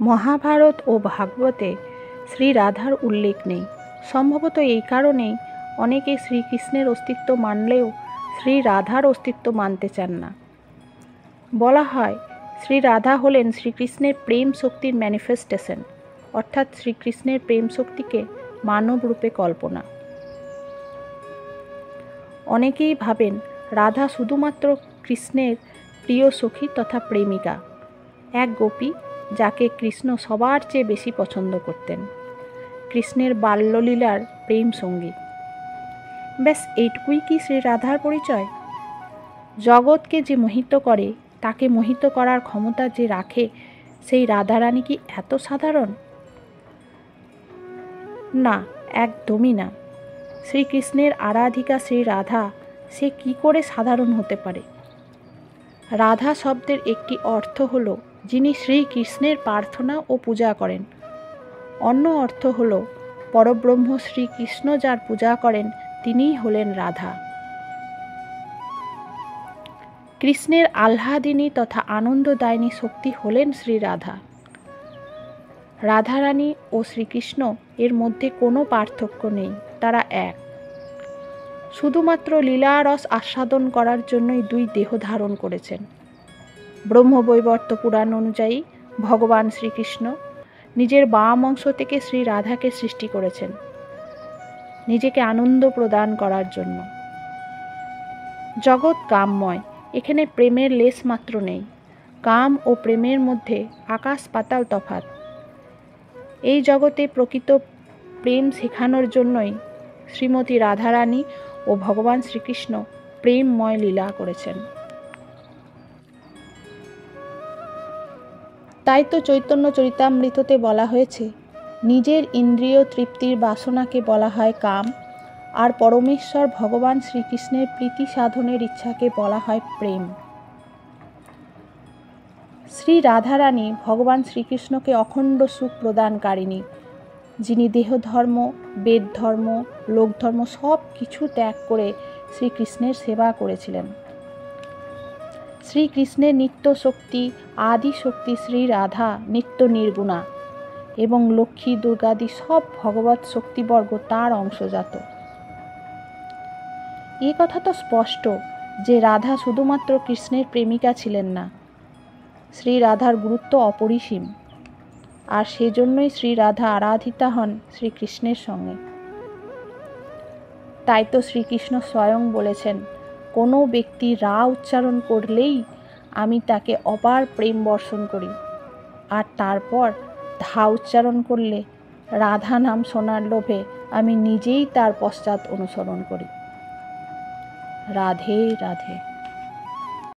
মহাভারত ও ভাগবতে শ্রী রাধার উল্লেখ নেই। সম্ভবত এই কারণেই অনেকে শ্রীকৃষ্ণের অস্তিত্ব মানলেও শ্রী রাধার অস্তিত্ব মানতে চান না। বলা হয় শ্রী রাধা হলেন শ্রীকৃষ্ণের প্রেম শক্তির ম্যানিফেস্টেশন, অর্থাৎ শ্রীকৃষ্ণের প্রেম শক্তিকে মানব রূপে কল্পনা। অনেকেই ভাবেন রাধা শুধুমাত্র কৃষ্ণের প্রিয় সখী তথা প্রেমিকা, এক গোপী যাকে কৃষ্ণ সবার চেয়ে বেশি পছন্দ করতেন, কৃষ্ণের বাল্যলীলার প্রেম সঙ্গী। ব্যাস এইটুকুই কি শ্রী রাধার পরিচয়? জগৎকে যে মোহিত করে, তাকে মোহিত করার ক্ষমতা যে রাখে, সেই রাধারানী কি এত সাধারণ? না, একদমই না। শ্রীকৃষ্ণের আরাধিকা শ্রী রাধা, সে কি করে সাধারণ হতে পারে? রাধা শব্দের একটি অর্থ হল যিনি শ্রীকৃষ্ণের প্রার্থনা ও পূজা করেন, অন্য অর্থ হল পরব্রহ্ম শ্রীকৃষ্ণ যার পূজা করেন তিনিই হলেন রাধা। কৃষ্ণের আহ্লাদিনী তথা আনন্দদায়িনী শক্তি হলেন শ্রী রাধা। রাধারানী ও শ্রীকৃষ্ণ এর মধ্যে কোনো পার্থক্য নেই, তারা এক। শুধুমাত্র লীলারস আস্বাদন করার জন্যই দুই দেহ ধারণ করেছেন। ব্রহ্মবৈবর্ত পুরাণ অনুযায়ী ভগবান শ্রীকৃষ্ণ নিজের বাম অংশ থেকে শ্রী রাধাকে সৃষ্টি করেছেন নিজেকে আনন্দ প্রদান করার জন্য। জগৎ কামময়, এখানে প্রেমের লেশ মাত্র নেই। কাম ও প্রেমের মধ্যে আকাশ পাতাল তফাৎ। এই জগতে প্রকৃত প্রেম শেখানোর জন্যই শ্রীমতী রাধারানী ও ভগবান শ্রীকৃষ্ণ প্রেমময় লীলা করেছেন। তাই তো চৈতন্য চরিতামৃততে বলা হয়েছে, নিজের ইন্দ্রিয় তৃপ্তির বাসনাকে বলা হয় কাম, আর পরমেশ্বর ভগবান শ্রীকৃষ্ণের প্রীতি সাধনের ইচ্ছাকে বলা হয় প্রেম। শ্রী রাধারানী ভগবান শ্রীকৃষ্ণকে অখণ্ড সুখ প্রদানকারিণী, যিনি দেহধর্ম, বেদধর্ম, লোকধর্ম সব কিছু ত্যাগ করে শ্রীকৃষ্ণের সেবা করেছিলেন। শ্রীকৃষ্ণের নিত্য শক্তি, আদি শক্তি শ্রী রাধা নিত্য নির্গুণা, এবং লক্ষ্মী দুর্গাদি সব ভগবৎ শক্তিবর্গ তার অংশজাত। এ কথা তো স্পষ্ট যে রাধা শুধুমাত্র কৃষ্ণের প্রেমিকা ছিলেন না, শ্রী রাধার গুরুত্ব অপরিসীম, আর সেজন্যই শ্রী রাধা আরাধিতা হন শ্রীকৃষ্ণের সঙ্গে। তাই তো শ্রীকৃষ্ণ স্বয়ং বলেছেন, কোনো ব্যক্তি রা উচ্চারণ করলেই আমি তাকে অপার প্রেম বর্ষণ করি, আর তারপর ধা উচ্চারণ করলে রাধা নাম শোনার লোভে আমি নিজেই তার পশ্চাৎ অনুসরণ করি। রাধে রাধে।